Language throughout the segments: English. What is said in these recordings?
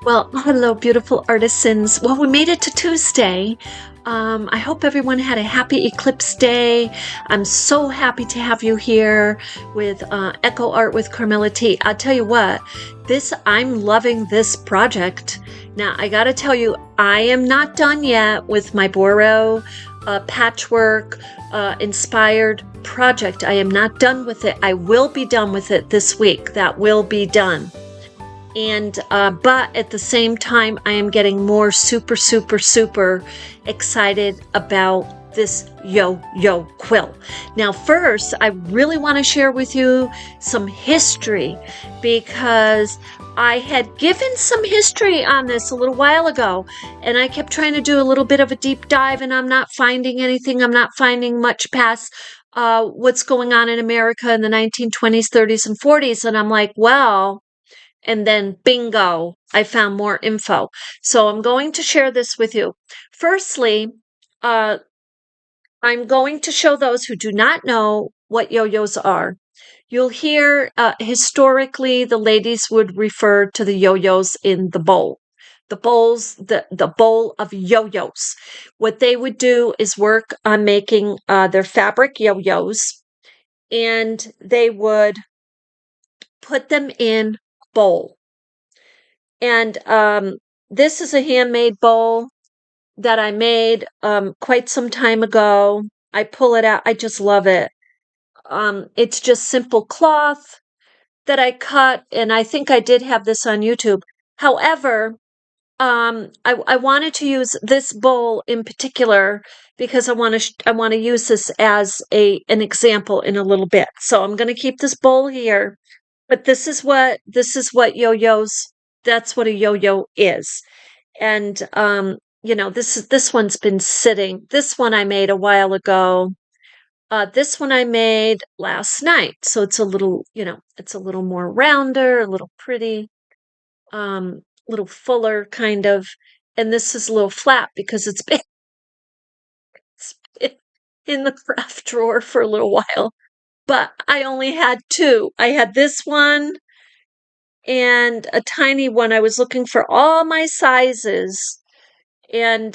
Well, hello, beautiful artisans. Well, we made it to Tuesday. I hope everyone had a happy eclipse day. I'm so happy to have you here with Echo Art with Carmella-T. I'll tell you what, I'm loving this project. Now, I gotta tell you, I am not done yet with my Boro patchwork inspired project. I am not done with it. I will be done with it this week. That will be done. And but at the same time, I am getting more super excited about this yo-yo quilt. Now, first, I really want to share with you some history because I had given some history on this a little while ago, and I kept trying to do a little bit of a deep dive, and I'm not finding anything. I'm not finding much past what's going on in America in the 1920s, 30s, and 40s. And I'm like, well, and then bingo, I found more info. So I'm going to share this with you. Firstly, uh, I'm going to show those who do not know what yo-yos are. You'll hear historically the ladies would refer to the yo-yos in the bowl. The bowl of yo-yos. What they would do is work on making their fabric yo-yos, and they would put them in bowl. And this is a handmade bowl that I made quite some time ago. I pull it out. I just love it. It's just simple cloth that I cut, and I think I did have this on YouTube. However, I wanted to use this bowl in particular because I want to use this as an example in a little bit. So I'm going to keep this bowl here. But this is what yo-yos, that's what a yo-yo is. And this one's been sitting. This one I made a while ago. This one I made last night. So it's a little, it's a little more rounder, a little pretty, little fuller kind of. And this is a little flat because it's been in the craft drawer for a little while. But I only had two. I had this one and a tiny one. I was looking for all my sizes. And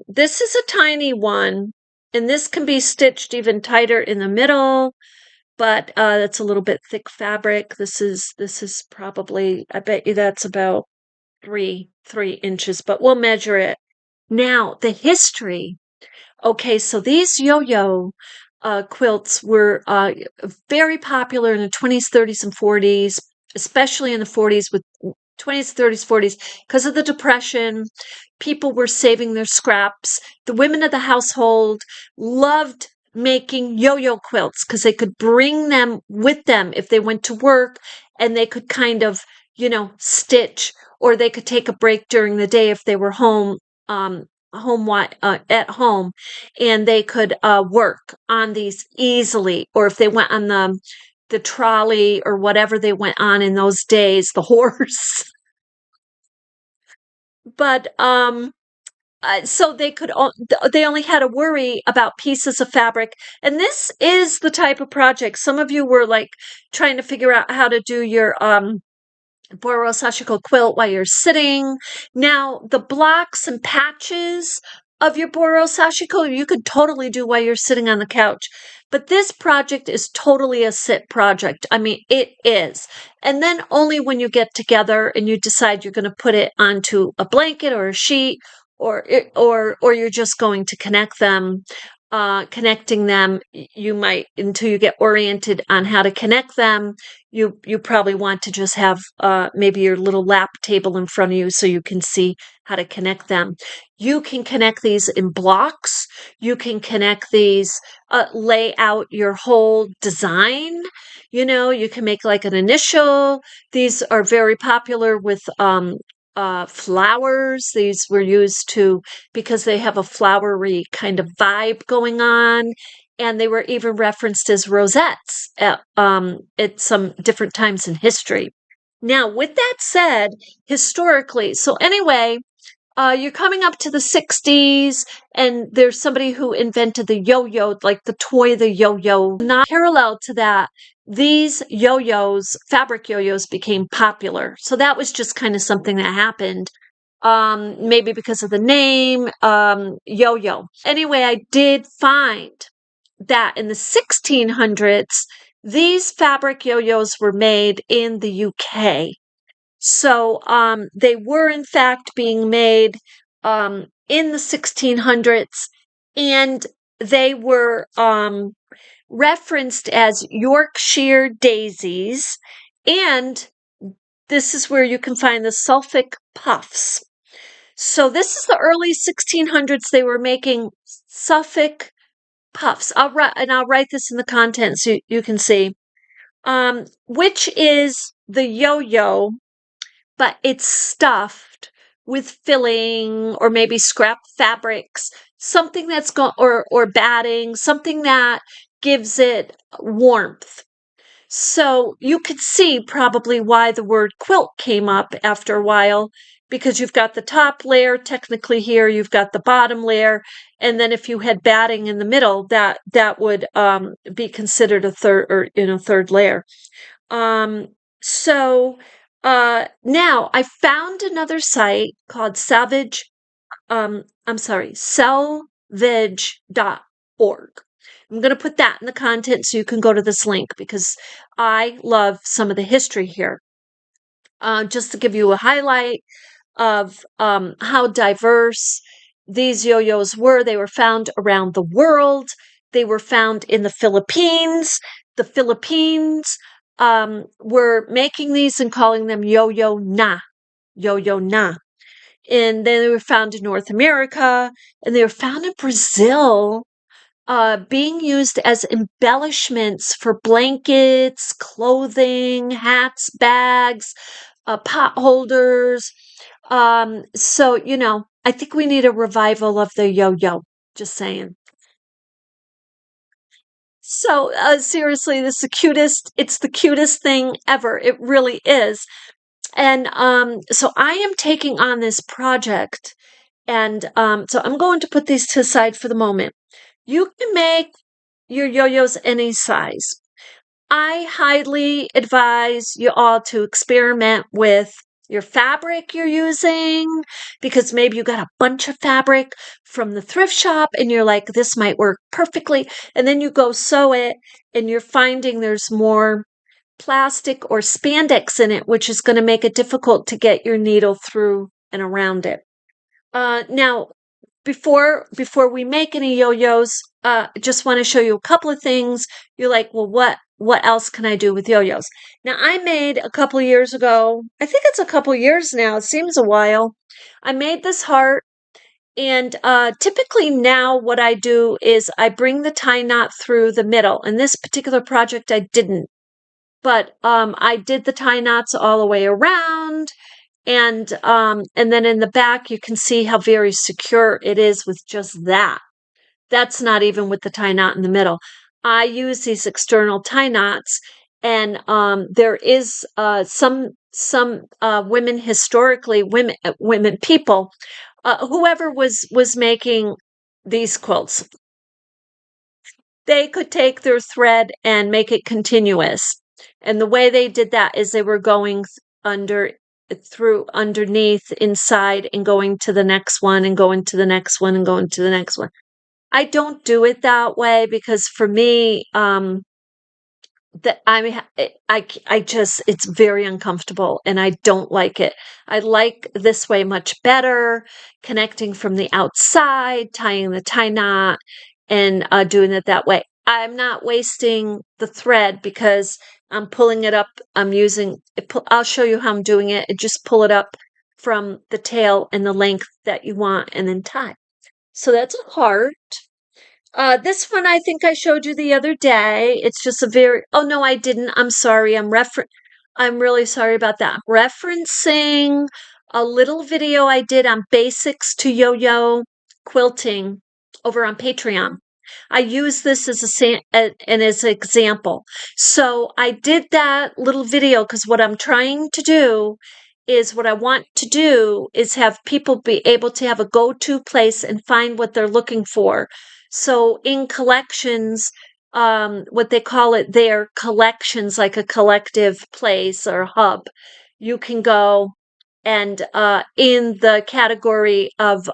this is a tiny one. And this can be stitched even tighter in the middle, but it's a little bit thick fabric. This is probably, I bet you that's about three inches, but we'll measure it. Now, the history. Okay, so these yo-yo quilts were very popular in the 20s, 30s, and 40s, especially in the 40s with 20s, 30s, 40s, because of the Depression. People were saving their scraps. The women of the household loved making yo-yo quilts because they could bring them with them if they went to work, and they could kind of, stitch, or they could take a break during the day if they were home. At home, and they could work on these easily, or if they went on the trolley or whatever they went on in those days, the horse. But so they only had to worry about pieces of fabric. And this is the type of project some of you were like trying to figure out how to do your Boro Sashiko quilt while you're sitting. Now, the blocks and patches of your Boro Sashiko, you could totally do while you're sitting on the couch. But this project is totally a sit project. I mean, it is. And then only when you get together and you decide you're going to put it onto a blanket or a sheet, or you're just going to connect them. Connecting them, you might, until you get oriented on how to connect them, you probably want to just have maybe your little lap table in front of you so you can see how to connect them. You can connect these in blocks. You can connect these, lay out your whole design. You can make like an initial. These are very popular with flowers. These were used because they have a flowery kind of vibe going on. And they were even referenced as rosettes at some different times in history. Now, with that said, historically, so anyway, you're coming up to the 60s, and there's somebody who invented the yo-yo, like the toy, the yo-yo. Not parallel to that, these yo-yos, fabric yo-yos, became popular. So that was just kind of something that happened. Maybe because of the name, yo-yo. Anyway, I did find that in the 1600s, these fabric yo-yos were made in the UK. So they were in fact being made in the 1600s, and they were referenced as Yorkshire daisies, and this is where you can find the Suffolk puffs. So this is the early 1600s. They were making Suffolk puffs. I'll write this in the content so you can see. Which is the yo-yo, but it's stuffed with filling or maybe scrap fabrics, something that's or batting, something that gives it warmth. So you could see probably why the word quilt came up after a while, because you've got the top layer technically here, you've got the bottom layer, and then if you had batting in the middle, that would be considered a third layer. So now I found another site called selvage.org. I'm going to put that in the content so you can go to this link because I love some of the history here. Just to give you a highlight of how diverse these yo-yos were. They were found around the world. They were found in the Philippines. The Philippines were making these and calling them yo-yo na. Yo-yo na. And then they were found in North America, and they were found in Brazil, being used as embellishments for blankets, clothing, hats, bags, pot holders. So, I think we need a revival of the yo-yo. Just saying. So, seriously, it's the cutest thing ever. It really is. And so I am taking on this project, and so I'm going to put these to the side for the moment. You can make your yo-yos any size. I highly advise you all to experiment with your fabric you're using, because maybe you got a bunch of fabric from the thrift shop and you're like, this might work perfectly. And then you go sew it and you're finding there's more plastic or spandex in it, which is going to make it difficult to get your needle through and around it. Now, before we make any yo-yos, just want to show you a couple of things. You're like, well, what else can I do with yo-yos? Now, I made a couple of years ago, I think it's a couple of years now, it seems a while. I made this heart, and typically now what I do is I bring the tie knot through the middle. In this particular project, I didn't, but I did the tie knots all the way around. And then in the back, you can see how very secure it is with just that. That's not even with the tie knot in the middle. I use these external tie knots, and there is some women historically, women people, whoever was making these quilts, they could take their thread and make it continuous. And the way they did that is they were going through underneath inside and going to the next one and going to the next one and going to the next one. I don't do it that way because for me, that I just, it's very uncomfortable and I don't like it. I like this way much better, connecting from the outside, tying the tie knot, and doing it that way. I'm not wasting the thread because I'm pulling it up. I'm using it. I'll show you how I'm doing it. Just pull it up from the tail and the length that you want and then tie. So that's a heart. This one I think I showed you the other day. It's just oh no, I didn't. I'm sorry. I'm really sorry about that. I'm referencing a little video I did on basics to yo-yo quilting over on Patreon. I use this as as an example. So I did that little video because what I want to do is have people be able to have a go-to place and find what they're looking for. So in collections, what they call it their collections, like a collective place or hub. You can go and in the category of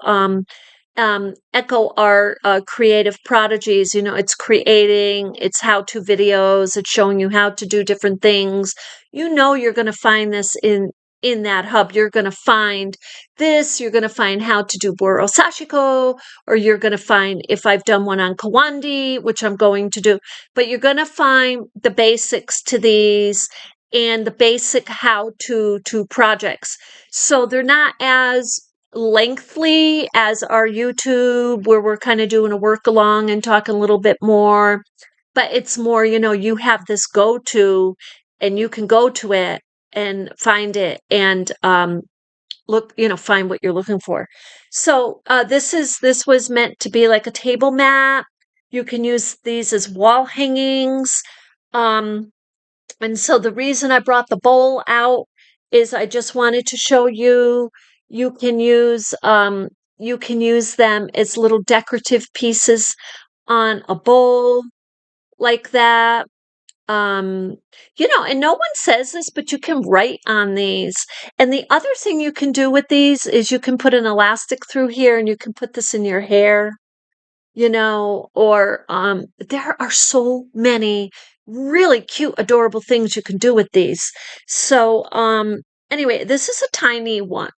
eco art, creative prodigies, it's creating, it's how-to videos, it's showing you how to do different things. You're going to find this in that hub. You're going to find this, you're going to find how to do Boro Sashiko, or you're going to find if I've done one on Kawandi, which I'm going to do, but you're going to find the basics to these and the basic how to projects. So they're not as lengthy as our YouTube, where we're kind of doing a work along and talking a little bit more, but it's more, you have this go to and you can go to it and find it and look, find what you're looking for. So this was meant to be like a table mat. You can use these as wall hangings. And so the reason I brought the bowl out is I just wanted to show you you can use them as little decorative pieces on a bowl like that. And no one says this, but you can write on these. And the other thing you can do with these is you can put an elastic through here and you can put this in your hair, or there are so many really cute, adorable things you can do with these. So, anyway, this is a tiny one.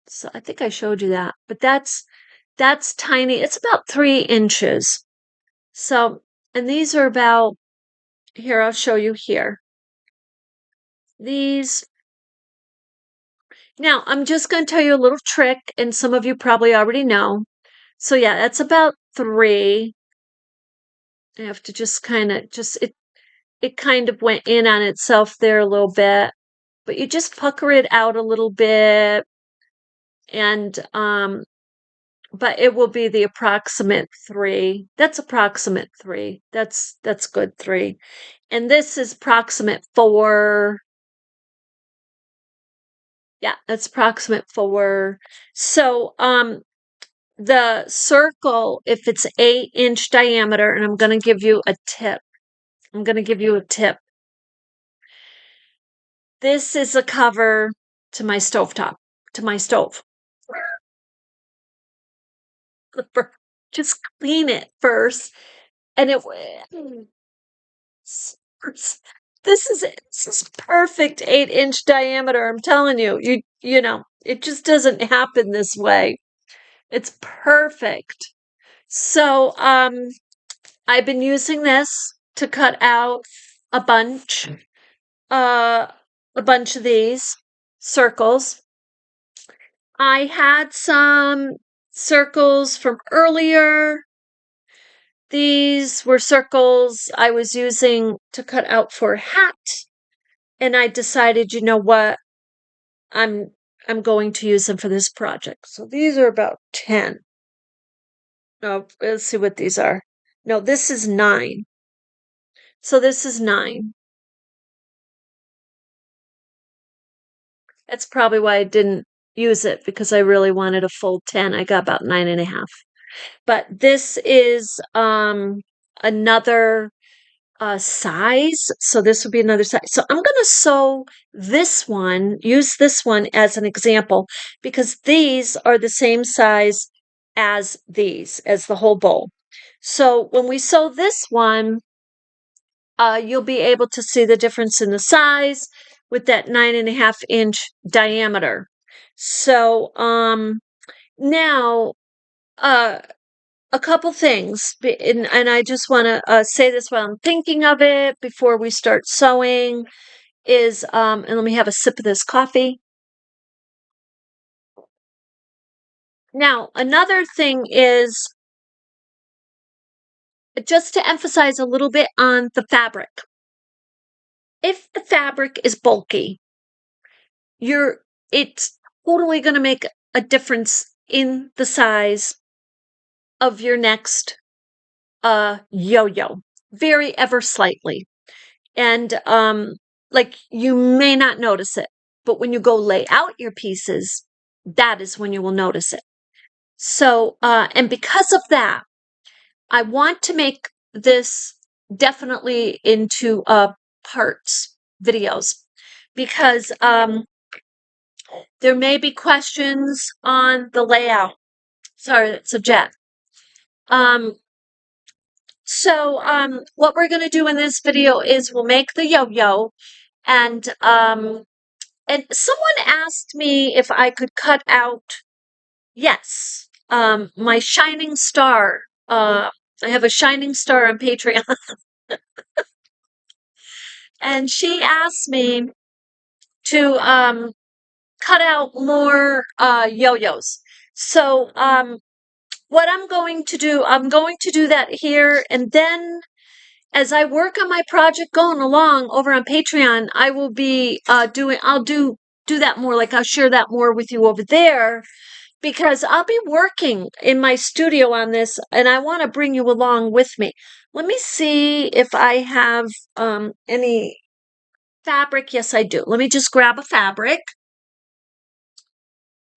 So I think I showed you that, but that's tiny. It's about 3 inches. So, and these are about, here, I'll show you here. These, now I'm just going to tell you a little trick, and some of you probably already know. So yeah, that's about 3. I have to just it kind of went in on itself there a little bit, but you just pucker it out a little bit, and but it will be the approximate 3. That's approximate 3. That's good 3. And this is approximate 4. Yeah, that's approximate 4. So the circle, if it's 8-inch diameter, and I'm going to give you a tip. I'm going to give you a tip. This is a cover to my stovetop, to my stove. Just clean it first. And this is perfect 8-inch diameter. I'm telling you, it just doesn't happen this way. It's perfect. So, I've been using this to cut out a bunch, uh, a bunch of these circles. I had some circles from earlier. These were circles I was using to cut out for a hat. And I decided, you know what? I'm going to use them for this project. So these are about 10. Oh, let's see what these are. No, this is 9. So this is 9. That's probably why I didn't use it, because I really wanted a full 10. I got about 9.5. But this is another size. So this would be another size. So I'm going to sew this one, use this one as an example, because these are the same size as these, as the whole bowl. So when we sew this one, you'll be able to see the difference in the size with that 9.5-inch diameter. So now a couple things, and I just want to say this while I'm thinking of it before we start sewing, is, and let me have a sip of this coffee. Now, another thing is just to emphasize a little bit on the fabric. If the fabric is bulky, it's totally going to make a difference in the size of your next yo-yo, very ever slightly. And like, you may not notice it, but when you go lay out your pieces, that is when you will notice it. So and because of that, I want to make this definitely into parts videos because there may be questions on the layout. Sorry, it's a jet. What we're going to do in this video is we'll make the yo-yo, and someone asked me if I could cut out, yes, my shining star. I have a shining star on Patreon, and she asked me to cut out more yo-yos. So what I'm going to do that here, and then as I work on my project going along over on Patreon, I will be I'll do that more, like I'll share that more with you over there, because I'll be working in my studio on this and I want to bring you along with me. Let me see if I have any fabric. Yes, I do. Let me just grab a fabric.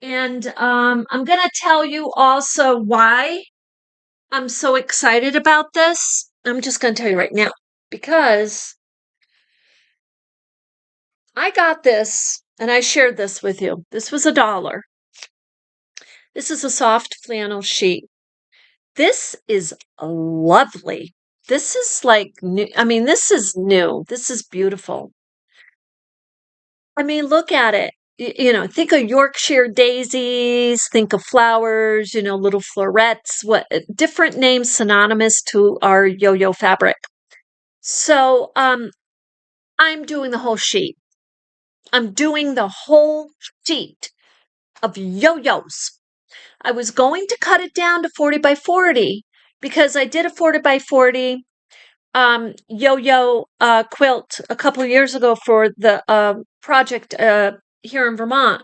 And I'm going to tell you also why I'm so excited about this. I'm just going to tell you right now, because I got this and I shared this with you. This was $1. This is a soft flannel sheet. This is lovely. This is like new. I mean, this is new. This is beautiful. I mean, look at it. You know, think of Yorkshire daisies, think of flowers, you know, little florets, what different names synonymous to our yo-yo fabric. So, I'm doing the whole sheet. I'm doing the whole sheet of yo-yos. I was going to cut it down to 40 by 40 because I did a 40 by 40 yo-yo quilt a couple of years ago for the project here in Vermont,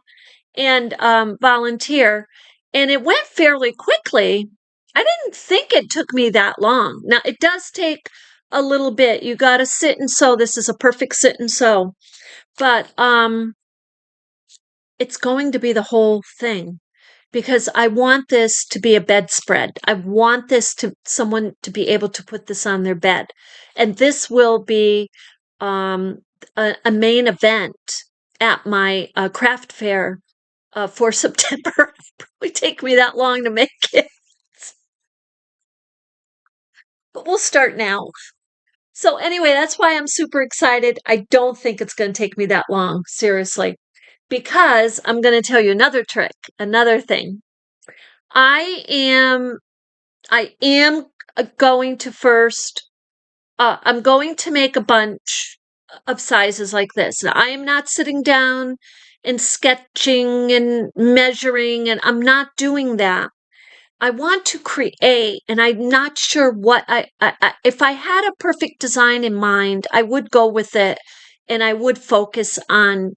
and volunteer, and it went fairly quickly. I didn't think it took me that long. Now it does take a little bit. You got to sit and sew. This is a perfect sit and sew, but it's going to be the whole thing, because I want this to be a bedspread. I want this to someone to be able to put this on their bed. And this will be a main event at my craft fair for September. It'll probably take me that long to make it, but we'll start now. So anyway, that's why I'm super excited. I don't think it's going to take me that long, seriously, because I'm going to tell you another trick, another thing. I am going to first, I'm going to make a bunch of sizes like this. Now, I am not sitting down and sketching and measuring, and I'm not doing that. I want to create, and I'm not sure what if I had a perfect design in mind, I would go with it and I would focus on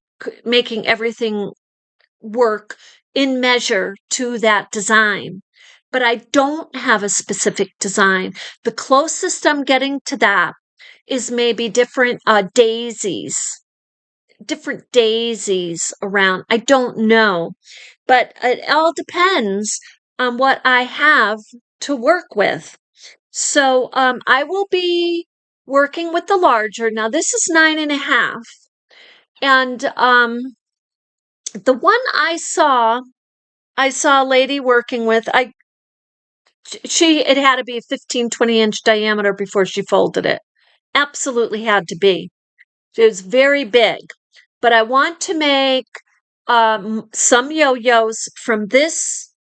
making everything work in measure to that design. But I don't have a specific design. The closest I'm getting to that is maybe different daisies around. I don't know, but it all depends on what I have to work with. So I will be working with the larger. Now this is 9.5, and the one I saw a lady working with. It had to be a 15, 20-inch diameter before she folded it. Absolutely had to be. It was very big. But I want to make some yo-yos from this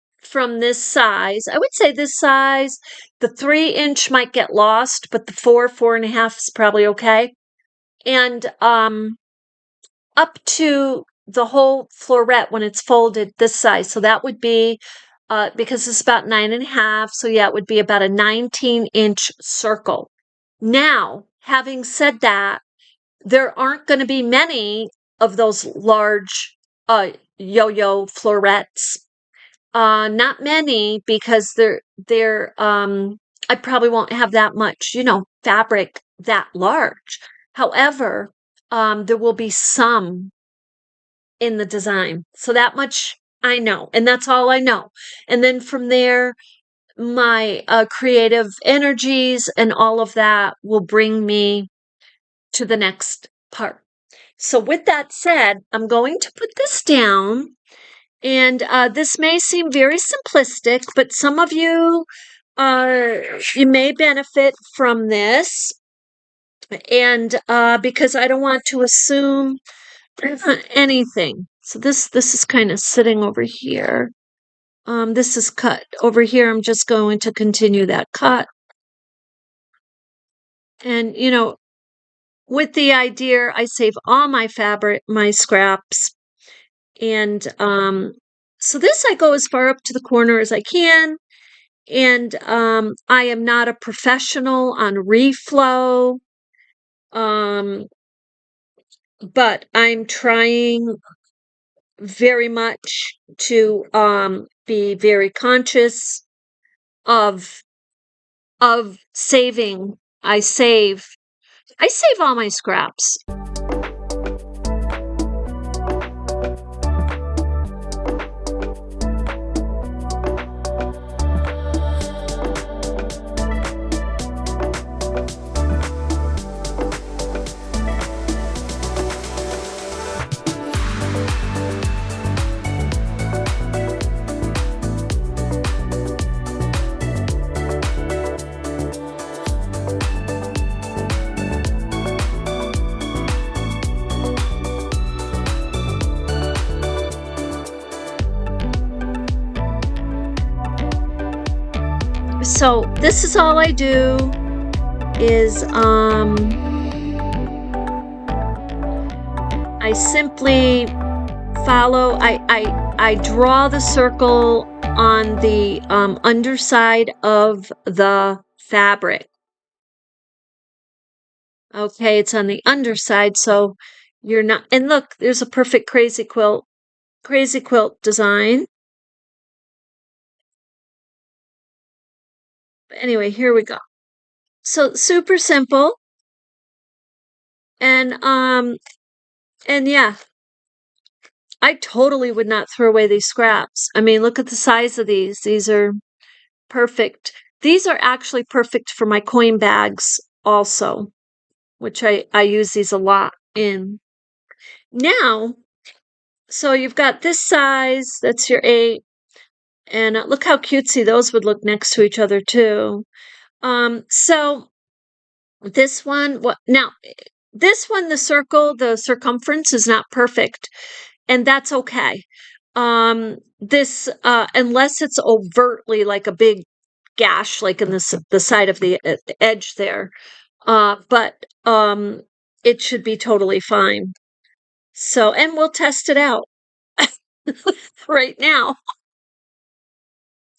size. I would say this size. The 3-inch might get lost, but the 4.5 is probably okay. And up to the whole floret when it's folded this size. So that would be, because it's about 9.5. So yeah, it would be about a 19-inch circle. Now, having said that, there aren't going to be many of those large yo-yo florets. Not many, because I probably won't have that much, fabric that large. However, there will be some in the design. So that much I know, and that's all I know. And then from there, my creative energies and all of that will bring me to the next part. So with that said, I'm going to put this down. And this may seem very simplistic, but some of you you may benefit from this. And because I don't want to assume anything. So this is kind of sitting over here. This is cut over here. I'm just going to continue that cut. And with the idea, I save all my fabric, my scraps. And so this I go as far up to the corner as I can. And I am not a professional on reflow. But I'm trying very much to be very conscious of saving. I save all my scraps. So this is all I do is I simply follow, I draw the circle on the underside of the fabric. Okay, it's on the underside, so you're not, and look, there's a perfect crazy quilt design. But anyway, here we go. So super simple. And yeah, I totally would not throw away these scraps. I mean, look at the size of these. These are perfect. These are actually perfect for my coin bags also, which I use these a lot in. Now, so you've got this size, that's your 8. And look how cutesy those would look next to each other too. So this one, this one, the circumference is not perfect, and that's okay. This, unless it's overtly like a big gash, like in the side of the edge there, but it should be totally fine. So, and we'll test it out right now.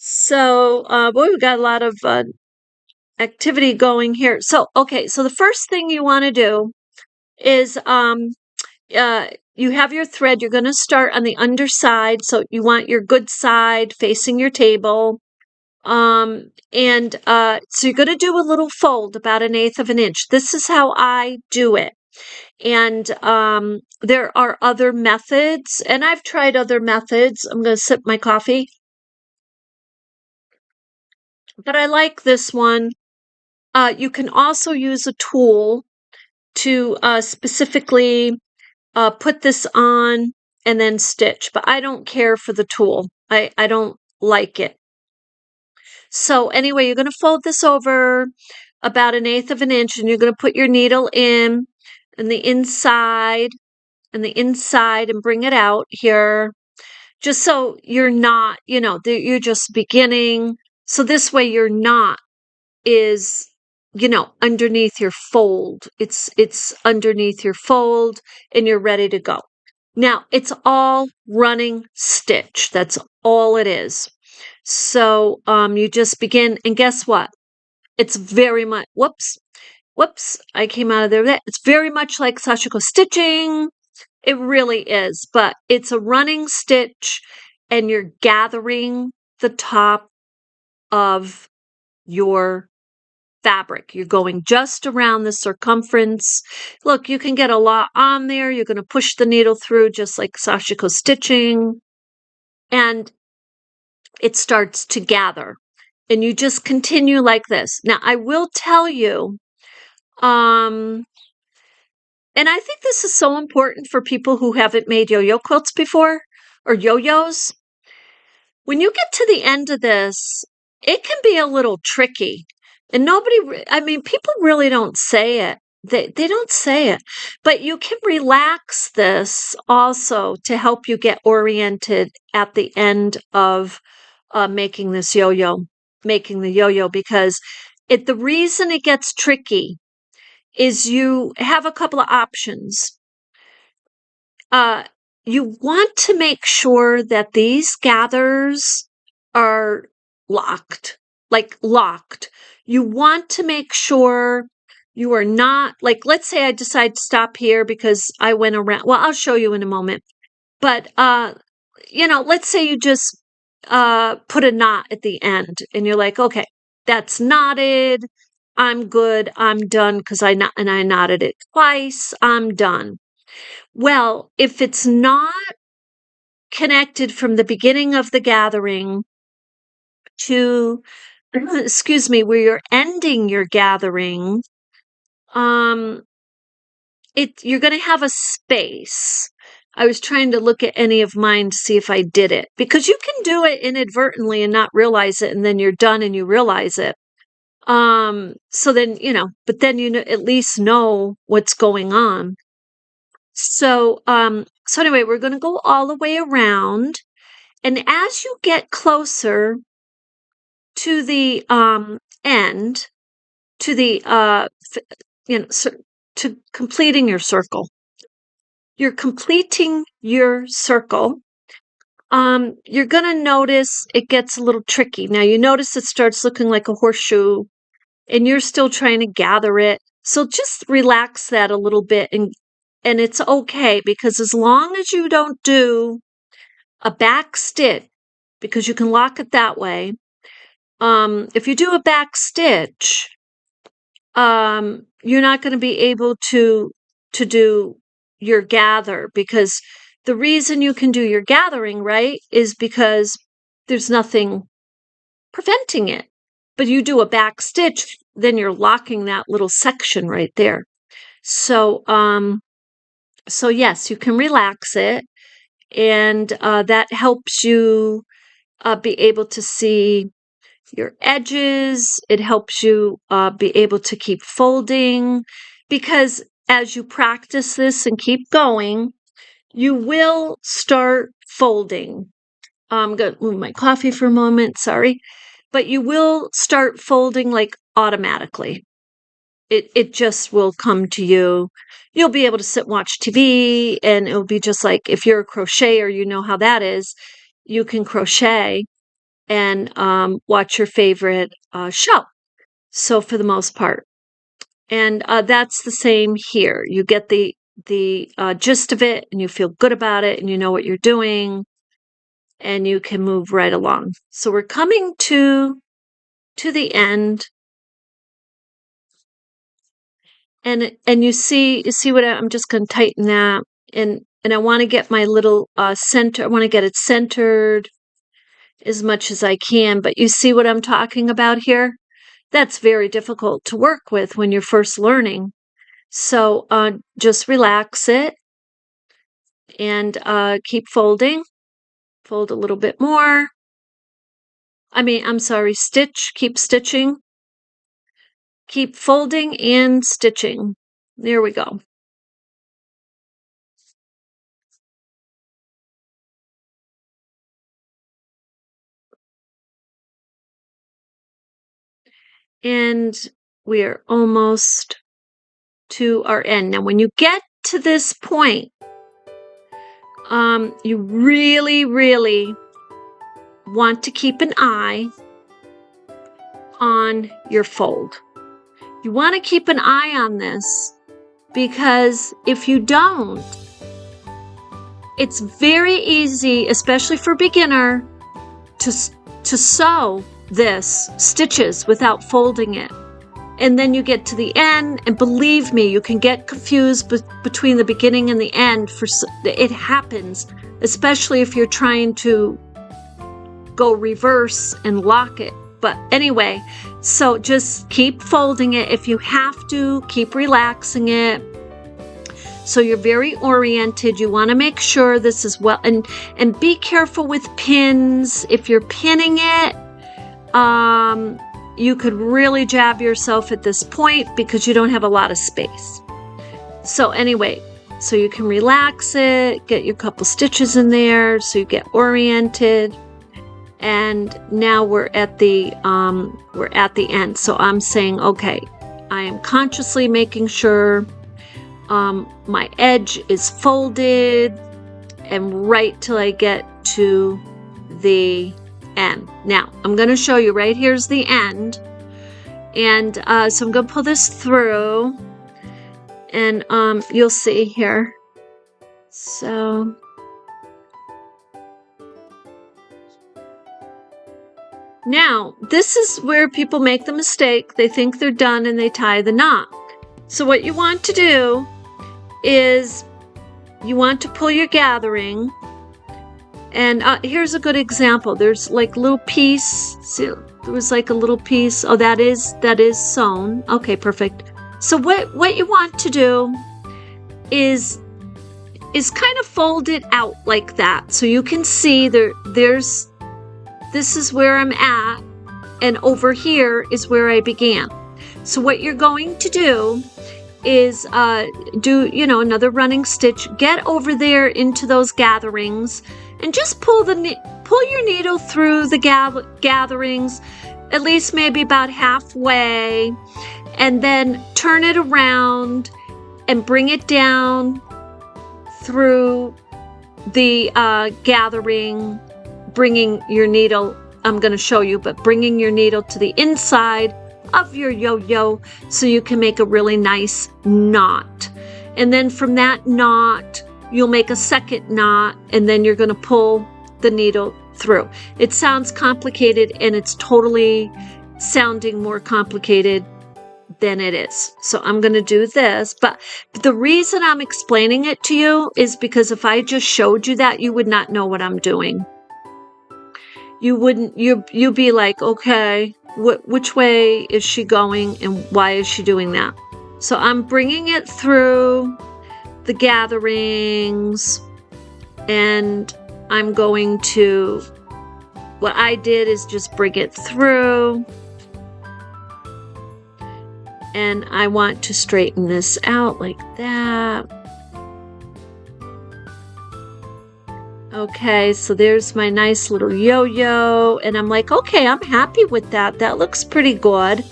So, boy, we've got a lot of activity going here. So, okay, so the first thing you want to do is you have your thread. You're going to start on the underside. So you want your good side facing your table. And so you're going to do a little fold about 1/8 of an inch. This is how I do it. And there are other methods, and I've tried other methods. I'm going to sip my coffee. But I like this one. You can also use a tool to specifically put this on and then stitch, but I don't care for the tool. I don't like it. So anyway, you're going to fold this over about 1/8 of an inch, and you're going to put your needle in the inside and bring it out here, just so you're not, you're just beginning. So this way your knot is, underneath your fold. It's underneath your fold and you're ready to go. Now, it's all running stitch. That's all it is. So you just begin, and guess what? It's very much, whoops, I came out of there. It's very much like sashiko stitching. It really is, but it's a running stitch, and you're gathering the top of your fabric. You're going just around the circumference. Look, you can get a lot on there. You're going to push the needle through just like sashiko stitching, and it starts to gather. And you just continue like this. Now, I will tell you, and I think this is so important for people who haven't made yo-yo quilts before, or yo-yos. When you get to the end of this, it can be a little tricky. And people really don't say it. They don't say it. But you can relax this also to help you get oriented at the end of making the yo-yo, because the reason it gets tricky is you have a couple of options. You want to make sure that these gathers are locked. You want to make sure you are not, like, let's say I decide to stop here because I went around. Well, I'll show you in a moment. But, let's say you just put a knot at the end and you're like, okay, that's knotted. I'm good. I'm done because I knotted it twice. I'm done. Well, if it's not connected from the beginning of the gathering to, excuse me, where you're ending your gathering, you're going to have a space. I was trying to look at any of mine to see if I did it, because you can do it inadvertently and not realize it, and then you're done and you realize it. So then, but then at least know what's going on. So anyway, we're going to go all the way around. And as you get closer to the end, to the to completing your circle, you're completing your circle. You're going to notice it gets a little tricky. Now you notice it starts looking like a horseshoe, and you're still trying to gather it. So just relax that a little bit, and it's okay, because as long as you don't do a back stitch, because you can lock it that way. If you do a back stitch, you're not going to be able to do your gather, because the reason you can do your gathering, right, is because there's nothing preventing it. But you do a back stitch, then you're locking that little section right there. So yes, you can relax it, and that helps you be able to see your edges. It helps you be able to keep folding, because as you practice this and keep going, you will start folding. I'm going to move my coffee for a moment, sorry. But you will start folding like automatically. It just will come to you. You'll be able to sit and watch TV, and it'll be just like, if you're a crocheter, you know how that is. You can crochet and watch your favorite show. So for the most part. And that's the same here. You get the gist of it, and you feel good about it, and you know what you're doing, and you can move right along. So we're coming to the end. And you see what I'm just going to tighten that, and I want to get my little center. I want to get it centered as much as I can. But you see what I'm talking about here? That's very difficult to work with when you're first learning. So just relax it, and keep folding. Fold a little bit more. I'm sorry, stitch. Keep stitching. Keep folding and stitching. There we go. And we are almost to our end. Now, when you get to this point, you really, really want to keep an eye on your fold. You want to keep an eye on this, because if you don't, it's very easy, especially for beginner, to sew this stitches without folding it. And then you get to the end, and believe me, you can get confused between the beginning and the end. It happens, especially if you're trying to go reverse and lock it But anyway, so just keep folding it. If you have to, keep relaxing it. So you're very oriented. You want to make sure this is well, and be careful with pins. If you're pinning it, you could really jab yourself at this point because you don't have a lot of space. So anyway, so you can relax it, get your couple stitches in there so you get oriented. And now we're at the end. So I'm saying, okay, I am consciously making sure my edge is folded and right till I get to the end. Now I'm going to show you right here's the end, and so I'm going to pull this through, and you'll see here. So now this is where people make the mistake. They think they're done and they tie the knot. So what you want to do is you want to pull your gathering, and here's a good example. There's like a little piece. See, there was like a little piece. Oh, that is sewn. Okay, perfect. So what you want to do is kind of fold it out like that, so you can see this is where I'm at, and over here is where I began. So what you're going to do is do another running stitch, get over there into those gatherings, and just pull your needle through the gatherings, at least maybe about halfway, and then turn it around and bring it down through the gathering, bringing your needle, I'm going to show you, but bringing your needle to the inside of your yo-yo so you can make a really nice knot. And then from that knot, you'll make a second knot, and then you're going to pull the needle through. It sounds complicated, and it's totally sounding more complicated than it is. So I'm going to do this, but the reason I'm explaining it to you is because if I just showed you that, you would not know what I'm doing. You'd be like, okay, which way is she going and why is she doing that? So I'm bringing it through the gatherings, and I'm going to, what I did is just bring it through, and I want to straighten this out like that. Okay, so there's my nice little yo-yo, and I'm like, okay, I'm happy with that. That looks pretty good.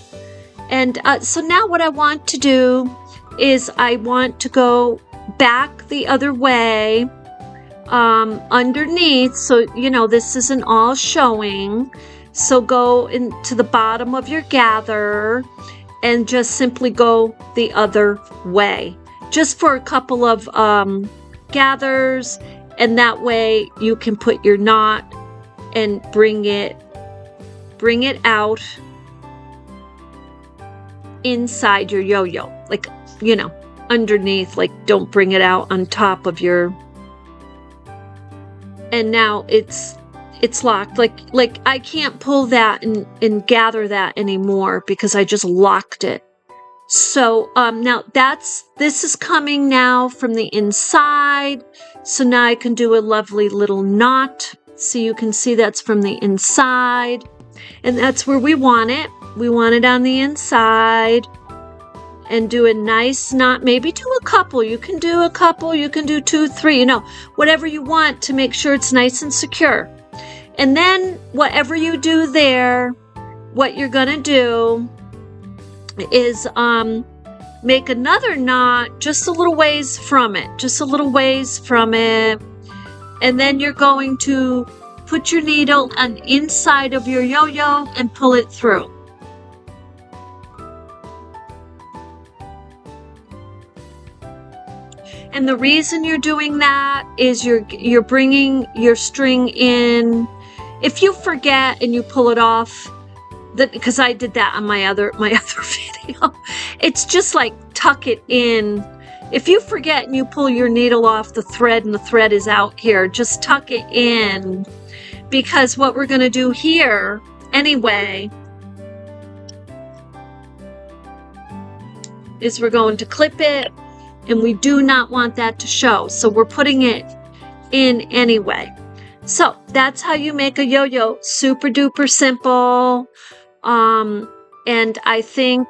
And so now what I want to do is I want to go back the other way underneath, so this isn't all showing. So go into the bottom of your gather and just simply go the other way, just for a couple of gathers. And that way you can put your knot and bring it out inside your yo-yo, like, underneath, like don't bring it out on top of your, and now it's locked. Like I can't pull that and gather that anymore because I just locked it. So now this is coming now from the inside. So now I can do a lovely little knot. So you can see that's from the inside, and that's where we want it. We want it on the inside, and do a nice knot. Maybe do a couple. You can do a couple. You can do 2, 3, whatever you want to make sure it's nice and secure. And then whatever you do there, what you're going to do is make another knot just a little ways from it, and then you're going to put your needle on the inside of your yo-yo and pull it through. And the reason you're doing that is you're bringing your string in. If you forget and you pull it off, because I did that on my other video, it's just like tuck it in. If you forget and you pull your needle off the thread and the thread is out here, just tuck it in, because what we're going to do here anyway is we're going to clip it, and we do not want that to show. So we're putting it in anyway. So that's how you make a yo-yo. Super duper simple. And I think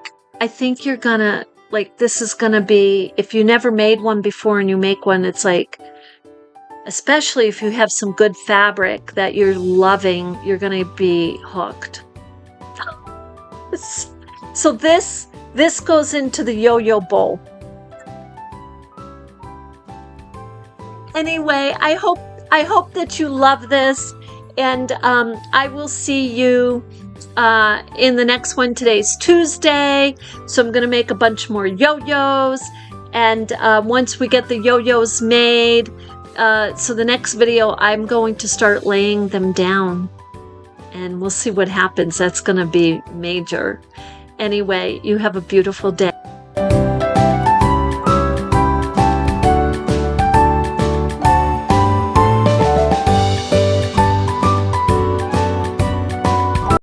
you're gonna, like, this is gonna be, if you never made one before and you make one, it's like, especially if you have some good fabric that you're loving, you're gonna be hooked. So this goes into the yo-yo bowl. Anyway, I hope that you love this, and I will see you in the next one. Today's Tuesday, so I'm gonna make a bunch more yo-yos, and once we get the yo-yos made, so the next video I'm going to start laying them down, and we'll see what happens. That's gonna be major. Anyway, you have a beautiful day.